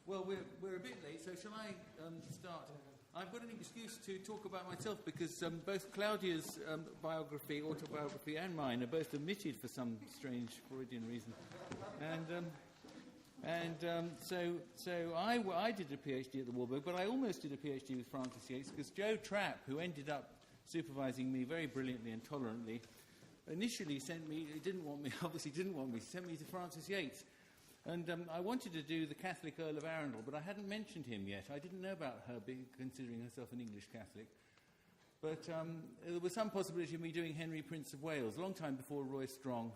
Well, we're a bit late, so shall I start? I've got an excuse to talk about myself because both Claudia's autobiography, and mine are both omitted for some strange Freudian reason. So I did a PhD at the Warburg, but I almost did a PhD with Francis Yates because Joe Trapp, who ended up supervising me very brilliantly and tolerantly, initially sent me to Francis Yates. And I wanted to do the Catholic Earl of Arundel, but I hadn't mentioned him yet. I didn't know about her considering herself an English Catholic. But there was some possibility of me doing Henry, Prince of Wales, a long time before Roy Strong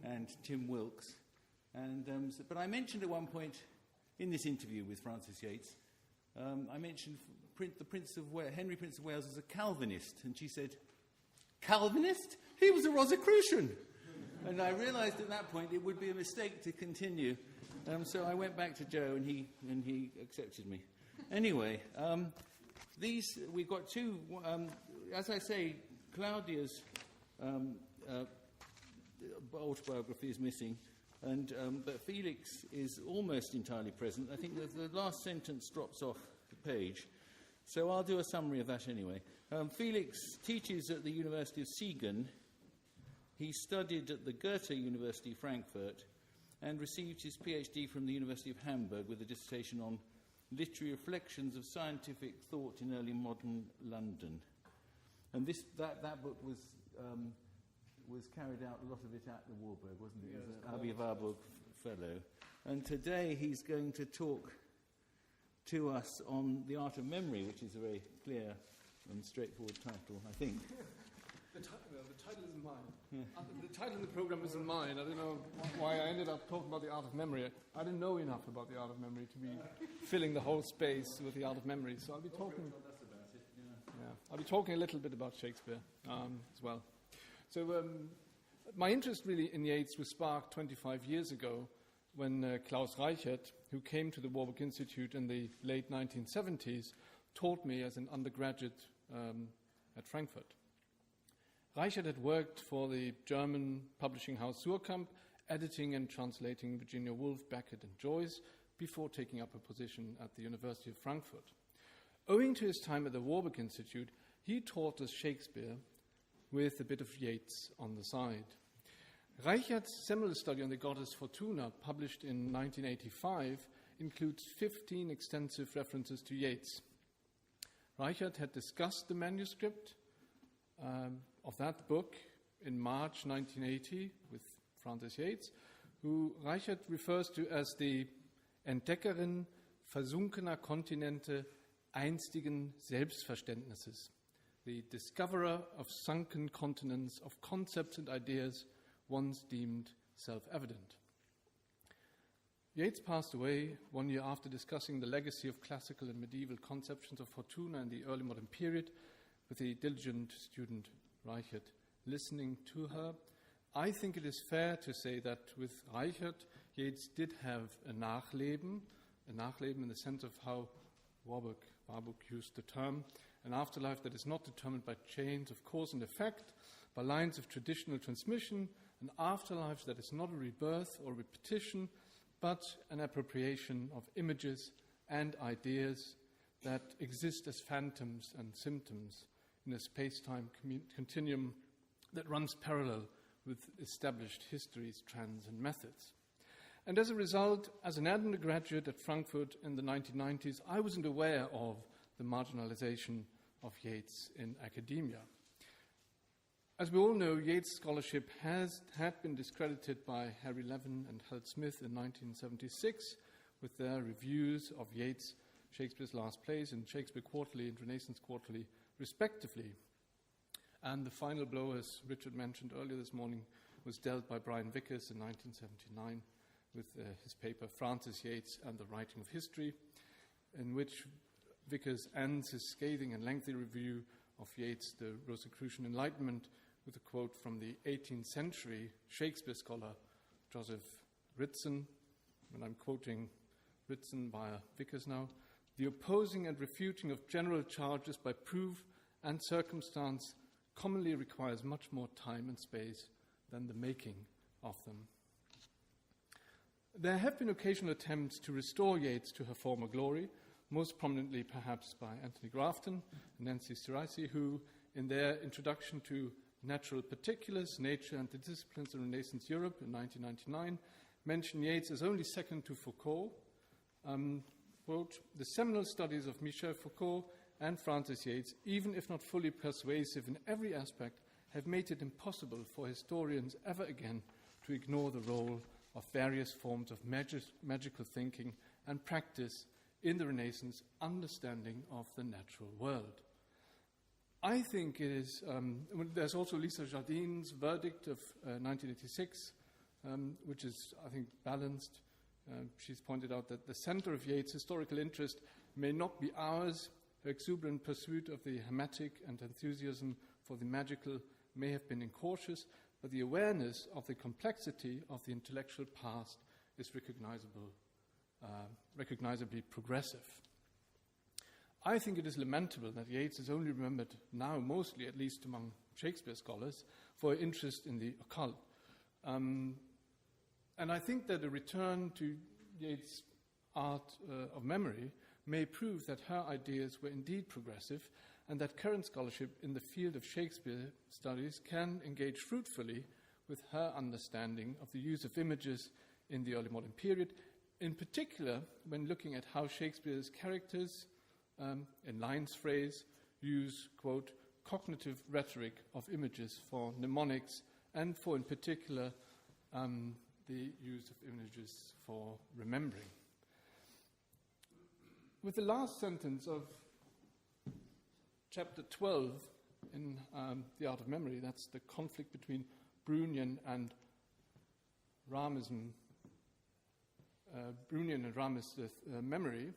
and Tim Wilkes. But I mentioned at one point in this interview with Francis Yates, I mentioned Henry, Prince of Wales as a Calvinist. And she said, "Calvinist? He was a Rosicrucian." And I realised at that point it would be a mistake to continue. So I went back to Joe, and he accepted me. Anyway, we've got two. As I say, Claudia's autobiography is missing, but Felix is almost entirely present. I think the last sentence drops off the page. So I'll do a summary of that anyway. Felix teaches at the University of Siegen. He studied at the Goethe University Frankfurt and received his PhD from the University of Hamburg with a dissertation on literary reflections of scientific thought in early modern London. And that book was carried out, a lot of it at the Warburg, wasn't it? Yes, as an Aby Warburg Fellow. And today he's going to talk to us on the art of memory, which is a very clear and straightforward title, I think. The title isn't mine. Yeah. The title of the program isn't mine. I don't know why I ended up talking about the art of memory. I didn't know enough about the art of memory to be filling the whole space with the art of memory. So I'll be talking. I'll be talking a little bit about Shakespeare as well. So my interest really in Yates was sparked 25 years ago when Klaus Reichert, who came to the Warburg Institute in the late 1970s, taught me as an undergraduate at Frankfurt. Reichert had worked for the German publishing house Suhrkamp, editing and translating Virginia Woolf, Beckett, and Joyce before taking up a position at the University of Frankfurt. Owing to his time at the Warburg Institute, he taught us Shakespeare with a bit of Yates on the side. Reichert's seminal study on the goddess Fortuna, published in 1985, includes 15 extensive references to Yates. Reichert had discussed the manuscript of that book in March 1980 with Francis Yates, who Reichert refers to as the Entdeckerin versunkener Kontinente einstigen Selbstverständnisses, the discoverer of sunken continents of concepts and ideas once deemed self-evident. Yates passed away 1 year after discussing the legacy of classical and medieval conceptions of Fortuna in the early modern period with the diligent student Reichert listening to her. I think it is fair to say that with Reichert, Yates did have a Nachleben in the sense of how Warburg used the term, an afterlife that is not determined by chains of cause and effect, by lines of traditional transmission, an afterlife that is not a rebirth or repetition, but an appropriation of images and ideas that exist as phantoms and symptoms in a space-time continuum that runs parallel with established histories, trends, and methods. And as a result, as an undergraduate at Frankfurt in the 1990s, I wasn't aware of the marginalization of Yates in academia. As we all know, Yates' scholarship had been discredited by Harry Levin and Hal Smith in 1976 with their reviews of Yates' Shakespeare's Last Plays and Shakespeare Quarterly and Renaissance Quarterly, respectively. And the final blow, as Richard mentioned earlier this morning, was dealt by Brian Vickers in 1979 with his paper Francis Yates and the Writing of History, in which Vickers ends his scathing and lengthy review of Yates' The Rosicrucian Enlightenment with a quote from the 18th century Shakespeare scholar Joseph Ritson, and I'm quoting Ritson via Vickers now: "The opposing and refuting of general charges by proof and circumstance commonly requires much more time and space than the making of them." There have been occasional attempts to restore Yates to her former glory, most prominently perhaps by Anthony Grafton and Nancy Ciraci, who, in their introduction to Natural Particulars, Nature and the Disciplines in Renaissance Europe in 1999, mentioned Yates as only second to Foucault. Quote, "The seminal studies of Michel Foucault and Francis Yates, even if not fully persuasive in every aspect, have made it impossible for historians ever again to ignore the role of various forms of magical thinking and practice in the Renaissance understanding of the natural world." I think it is, there's also Lisa Jardin's verdict of 1986, which is, I think, balanced. She's pointed out that the center of Yates' historical interest may not be ours. Her exuberant pursuit of the hematic and enthusiasm for the magical may have been incautious, but the awareness of the complexity of the intellectual past is recognizably progressive. I think it is lamentable that Yates is only remembered now, mostly, at least among Shakespeare scholars, for her interest in the occult. And I think that a return to Yates' art of memory may prove that her ideas were indeed progressive and that current scholarship in the field of Shakespeare studies can engage fruitfully with her understanding of the use of images in the early modern period, in particular when looking at how Shakespeare's characters, in Lyne's phrase, use, quote, cognitive rhetoric of images for mnemonics and for, in particular, the use of images for remembering. With the last sentence of chapter 12 in The Art of Memory, that's the conflict between Brunian and Ramism, Brunian and Ramist memory,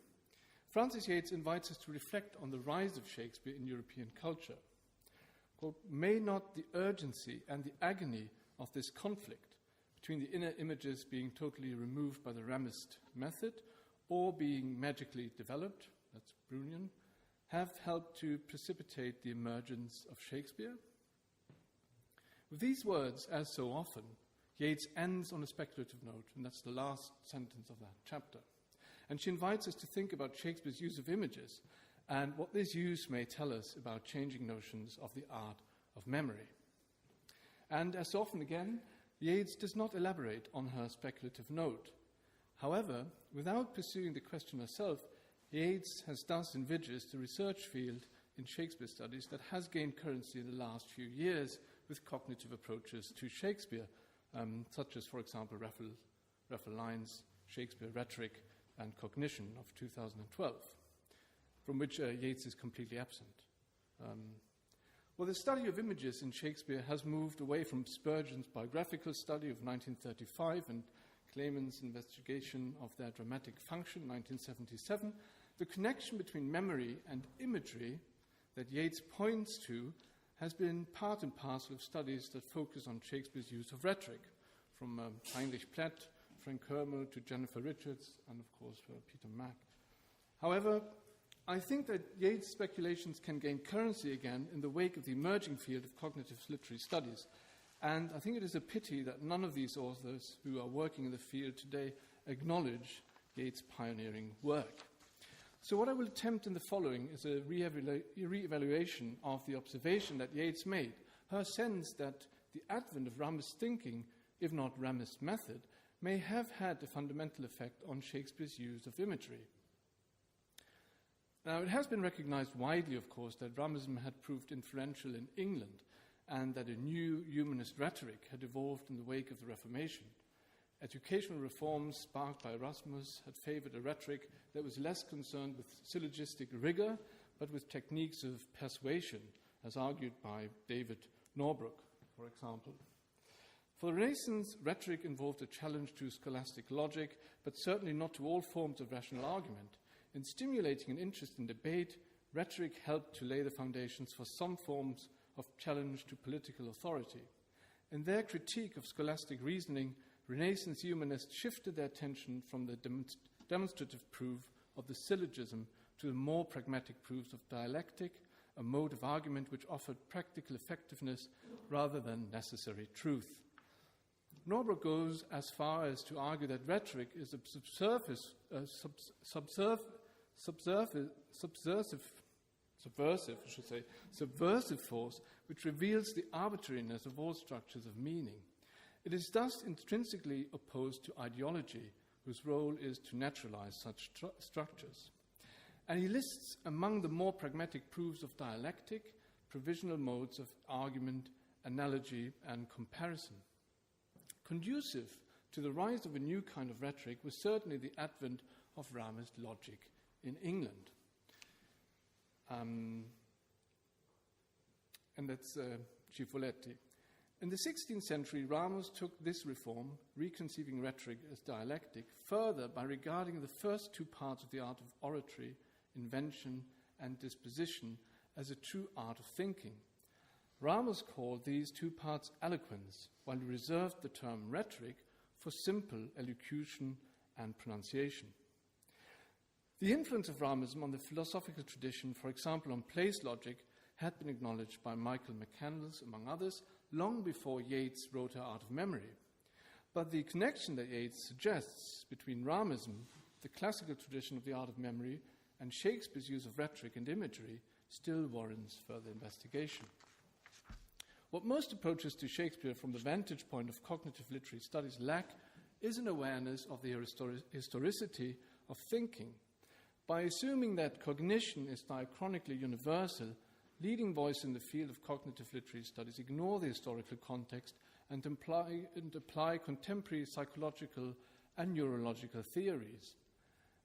Francis Yates invites us to reflect on the rise of Shakespeare in European culture. Quote, "May not the urgency and the agony of this conflict between the inner images being totally removed by the Ramist method or being magically developed, that's Brunian, have helped to precipitate the emergence of Shakespeare?" With these words, as so often, Yates ends on a speculative note, and that's the last sentence of that chapter. And she invites us to think about Shakespeare's use of images and what this use may tell us about changing notions of the art of memory. And as so often again, Yates does not elaborate on her speculative note. However, without pursuing the question herself, Yates has thus envisaged a research field in Shakespeare studies that has gained currency in the last few years with cognitive approaches to Shakespeare, such as, for example, Raphael Lyne's Shakespeare Rhetoric and Cognition of 2012, from which Yates is completely absent. Well, the study of images in Shakespeare has moved away from Spurgeon's biographical study of 1935 and Clayman's investigation of their dramatic function, 1977. The connection between memory and imagery that Yates points to has been part and parcel of studies that focus on Shakespeare's use of rhetoric, from Heinrich Platt, Frank Hermel to Jennifer Richards, and of course Peter Mack. However, I think that Yates' speculations can gain currency again in the wake of the emerging field of cognitive literary studies. And I think it is a pity that none of these authors who are working in the field today acknowledge Yates' pioneering work. So what I will attempt in the following is a re-evaluation of the observation that Yates made, her sense that the advent of Ramist thinking, if not Ramist method, may have had a fundamental effect on Shakespeare's use of imagery. Now, it has been recognized widely, of course, that Ramism had proved influential in England and that a new humanist rhetoric had evolved in the wake of the Reformation. Educational reforms sparked by Erasmus had favored a rhetoric that was less concerned with syllogistic rigor, but with techniques of persuasion, as argued by David Norbrook, for example. For the Renaissance, rhetoric involved a challenge to scholastic logic, but certainly not to all forms of rational argument. In stimulating an interest in debate, rhetoric helped to lay the foundations for some forms of challenge to political authority. In their critique of scholastic reasoning, Renaissance humanists shifted their attention from the demonstrative proof of the syllogism to the more pragmatic proofs of dialectic, a mode of argument which offered practical effectiveness rather than necessary truth. Warburg goes as far as to argue that rhetoric is a subversive force which reveals the arbitrariness of all structures of meaning. It is thus intrinsically opposed to ideology, whose role is to naturalize such structures. And he lists among the more pragmatic proofs of dialectic, provisional modes of argument, analogy, and comparison. Conducive to the rise of a new kind of rhetoric was certainly the advent of Ramist logic in England. And that's Cifolletti. In the 16th century, Ramos took this reform, reconceiving rhetoric as dialectic, further by regarding the first two parts of the art of oratory, invention and disposition, as a true art of thinking. Ramos called these two parts eloquence, while he reserved the term rhetoric for simple elocution and pronunciation. The influence of Ramism on the philosophical tradition, for example on place logic, had been acknowledged by Michael McCandless, among others, long before Yates wrote her Art of Memory. But the connection that Yates suggests between Ramism, the classical tradition of the art of memory, and Shakespeare's use of rhetoric and imagery still warrants further investigation. What most approaches to Shakespeare from the vantage point of cognitive literary studies lack is an awareness of the historicity of thinking. By assuming that cognition is diachronically universal, leading voices in the field of cognitive literary studies ignore the historical context and apply contemporary psychological and neurological theories.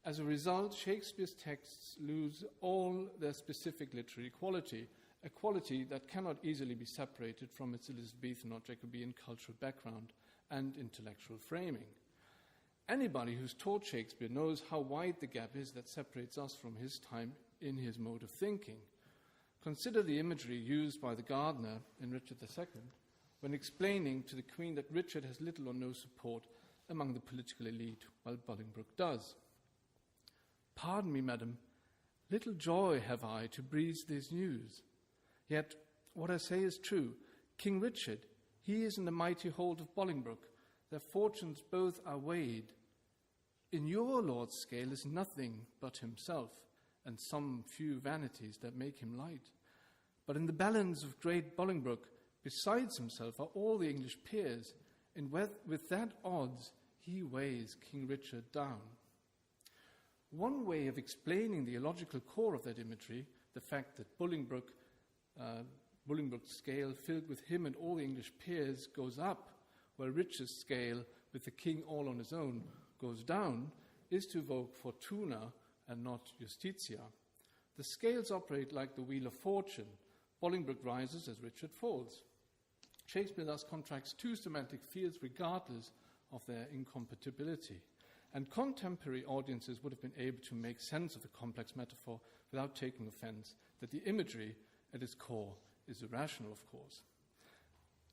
As a result, Shakespeare's texts lose all their specific literary quality, a quality that cannot easily be separated from its Elizabethan or Jacobean cultural background and intellectual framing. Anybody who's taught Shakespeare knows how wide the gap is that separates us from his time in his mode of thinking. Consider the imagery used by the gardener in Richard II when explaining to the Queen that Richard has little or no support among the political elite, while Bolingbroke does. "Pardon me, madam, little joy have I to breathe this news. Yet what I say is true. King Richard, he is in the mighty hold of Bolingbroke. Their fortunes both are weighed. In your lord's scale is nothing but himself, and some few vanities that make him light. But in the balance of great Bolingbroke, besides himself, are all the English peers, and with that odds he weighs King Richard down." One way of explaining the illogical core of that imagery, the fact that Bolingbroke's scale filled with him and all the English peers goes up, while Richard's scale with the king all on his own goes down, is to evoke Fortuna and not Justitia. The scales operate like the wheel of fortune. Bolingbroke rises as Richard falls. Shakespeare thus contracts two semantic fields regardless of their incompatibility. And contemporary audiences would have been able to make sense of the complex metaphor without taking offense that the imagery at its core is irrational, of course.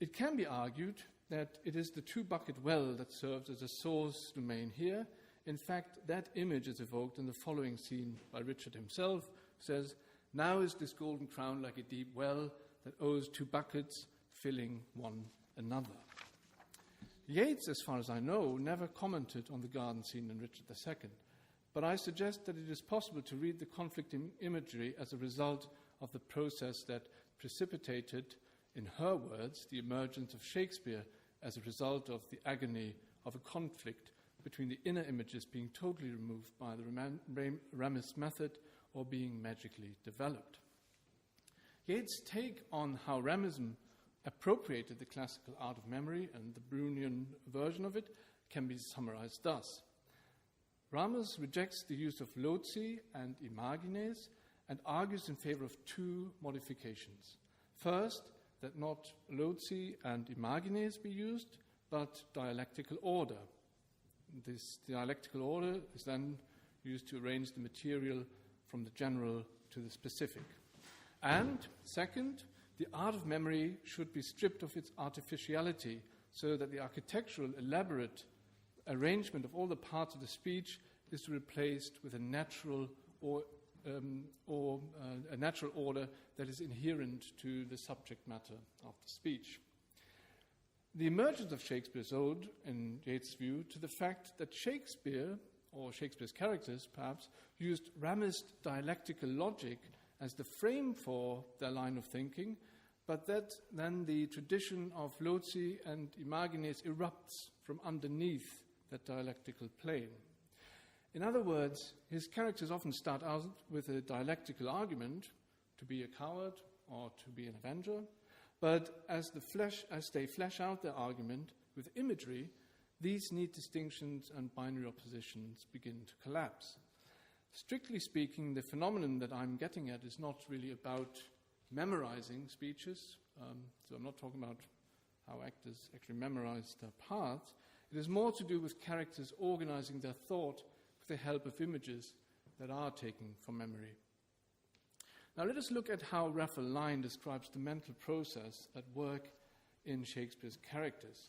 It can be argued that it is the two-bucket well that serves as a source domain here. In fact, that image is evoked in the following scene by Richard himself, who says, "Now is this golden crown like a deep well that owes two buckets, filling one another." Yates, as far as I know, never commented on the garden scene in Richard II, but I suggest that it is possible to read the conflicting imagery as a result of the process that precipitated, in her words, the emergence of Shakespeare as a result of the agony of a conflict between the inner images being totally removed by the Ramist method or being magically developed. Yates' take on how Ramism appropriated the classical art of memory and the Brunian version of it can be summarized thus. Ramus rejects the use of loci and imagines and argues in favor of two modifications. First, that not loci and imagines be used, but dialectical order. This dialectical order is then used to arrange the material from the general to the specific. And second, the art of memory should be stripped of its artificiality so that the architectural, elaborate arrangement of all the parts of the speech is replaced with a natural a natural order that is inherent to the subject matter of the speech. The emergence of Shakespeare is owed, in Yates' view, to the fact that Shakespeare, or Shakespeare's characters perhaps, used Ramist dialectical logic as the frame for their line of thinking, but that then the tradition of loci and imagines erupts from underneath that dialectical plane. In other words, his characters often start out with a dialectical argument, to be a coward or to be an avenger, but as they flesh out their argument with imagery, these neat distinctions and binary oppositions begin to collapse. Strictly speaking, the phenomenon that I'm getting at is not really about memorizing speeches, so I'm not talking about how actors actually memorize their parts. It is more to do with characters organizing their thought with the help of images that are taken from memory. Now let us look at how Raphael Line describes the mental process at work in Shakespeare's characters.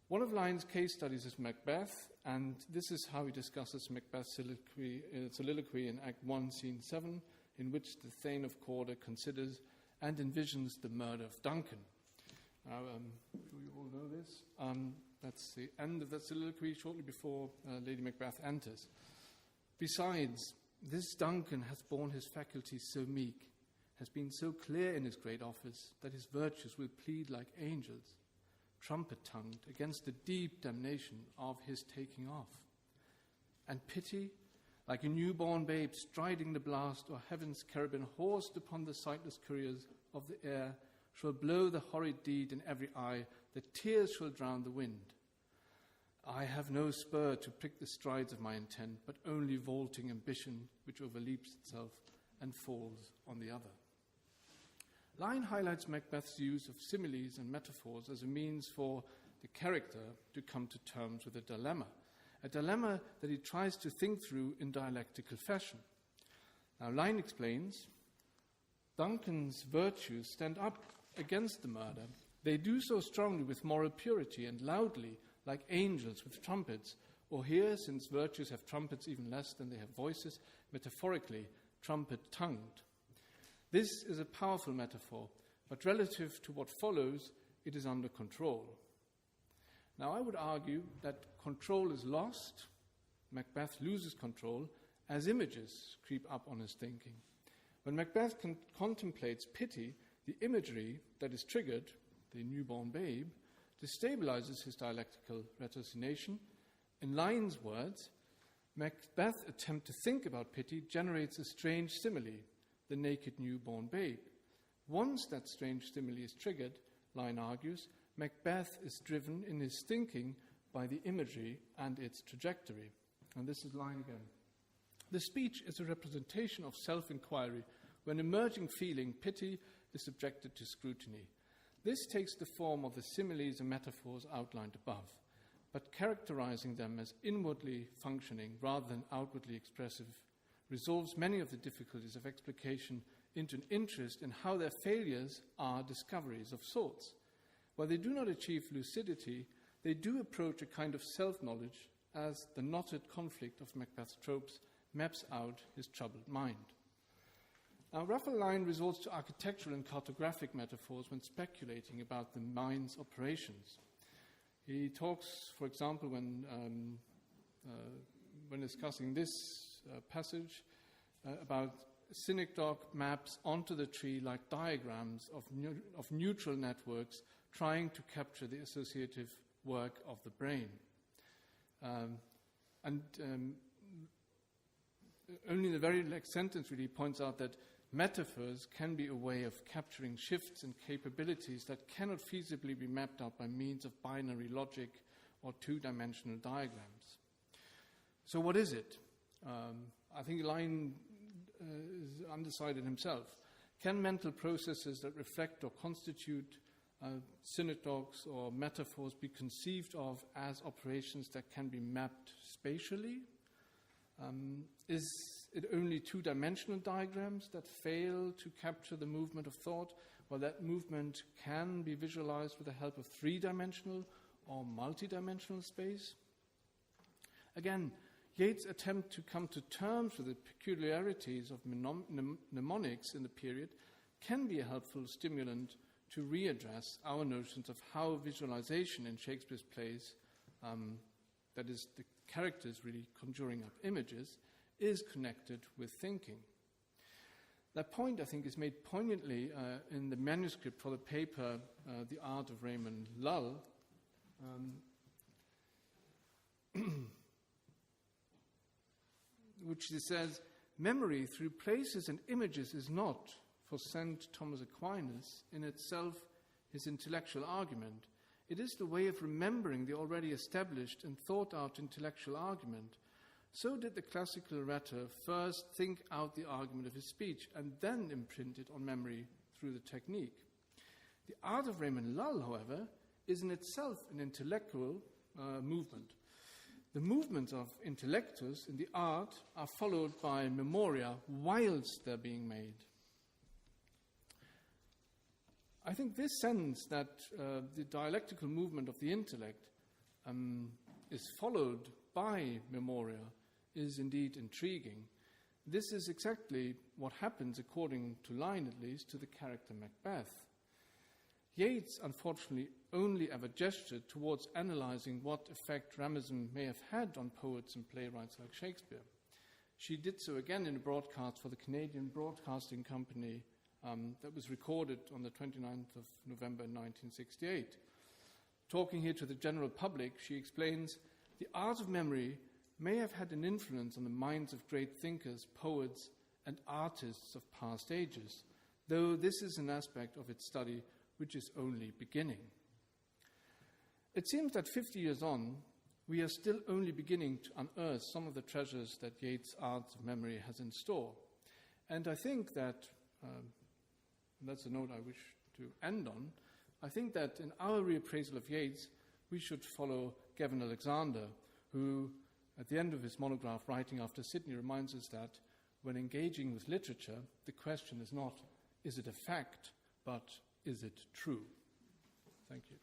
One of Line's case studies is Macbeth, and this is how he discusses Macbeth's soliloquy in Act 1, Scene 7, in which the Thane of Cawdor considers and envisions the murder of Duncan. Now, I'm sure you all know this. That's the end of that soliloquy, shortly before Lady Macbeth enters. Besides, this Duncan hath borne his faculties so meek, has been so clear in his great office, that his virtues will plead like angels, trumpet-tongued against the deep damnation of his taking off. And pity, like a newborn babe striding the blast, or heaven's cherubim horsed upon the sightless couriers of the air, shall blow the horrid deed in every eye, the tears shall drown the wind. I have no spur to prick the strides of my intent, but only vaulting ambition, which overleaps itself and falls on the other. Line highlights Macbeth's use of similes and metaphors as a means for the character to come to terms with a dilemma that he tries to think through in dialectical fashion. Now, Line explains, Duncan's virtues stand up against the murder. They do so strongly with moral purity and loudly, like angels with trumpets, or here, since virtues have trumpets even less than they have voices, metaphorically, trumpet-tongued. This is a powerful metaphor, but relative to what follows, it is under control. Now, I would argue that control is lost, Macbeth loses control, as images creep up on his thinking. When Macbeth contemplates pity, the imagery that is triggered, the newborn babe, destabilizes his dialectical ratiocination. In Line's words, Macbeth's attempt to think about pity generates a strange simile, the naked newborn babe. Once that strange simile is triggered, Line argues, Macbeth is driven in his thinking by the imagery and its trajectory. And this is Line again. The speech is a representation of self-inquiry when emerging feeling, pity, is subjected to scrutiny. This takes the form of the similes and metaphors outlined above, but characterizing them as inwardly functioning rather than outwardly expressive resolves many of the difficulties of explication into an interest in how their failures are discoveries of sorts. While they do not achieve lucidity, they do approach a kind of self-knowledge as the knotted conflict of Macbeth's tropes maps out his troubled mind. Now, Raphael Line resorts to architectural and cartographic metaphors when speculating about the mind's operations. He talks, for example, when discussing this passage, about synecdoche maps onto the tree like diagrams of neutral networks trying to capture the associative work of the brain. Only the very next sentence really points out that metaphors can be a way of capturing shifts and capabilities that cannot feasibly be mapped out by means of binary logic or two-dimensional diagrams. So what is it? I think Line is undecided himself. Can mental processes that reflect or constitute synecdoches or metaphors be conceived of as operations that can be mapped spatially? Is it only two-dimensional diagrams that fail to capture the movement of thought, while that movement can be visualized with the help of three-dimensional or multi-dimensional space? Again, Yates' attempt to come to terms with the peculiarities of mnemonics in the period can be a helpful stimulant to readdress our notions of how visualization in Shakespeare's plays, that is, the characters really conjuring up images, is connected with thinking. That point, I think, is made poignantly in the manuscript for the paper, The Art of Raymond Lull, which says, memory through places and images is not, for St. Thomas Aquinas, in itself his intellectual argument. It is the way of remembering the already established and thought-out intellectual argument. So did the classical rhetor first think out the argument of his speech and then imprint it on memory through the technique. The Art of Raymond Lull, however, is in itself an intellectual movement. The movements of intellectus in the art are followed by memoria whilst they're being made. I think this sense that the dialectical movement of the intellect is followed by memoria is indeed intriguing. This is exactly what happens, according to Line at least, to the character Macbeth. Yates, unfortunately, only ever gestured towards analyzing what effect Ramism may have had on poets and playwrights like Shakespeare. She did so again in a broadcast for the Canadian Broadcasting Company that was recorded on the 29th of November 1968. Talking here to the general public, she explains, the art of memory may have had an influence on the minds of great thinkers, poets, and artists of past ages, though this is an aspect of its study which is only beginning. It seems that 50 years on, we are still only beginning to unearth some of the treasures that Yates' art of memory has in store. And I think that, that's a note I wish to end on, I think that in our reappraisal of Yates, we should follow Gavin Alexander, who, at the end of his monograph, Writing After Sydney, reminds us that when engaging with literature, the question is not, is it a fact, but is it true? Thank you.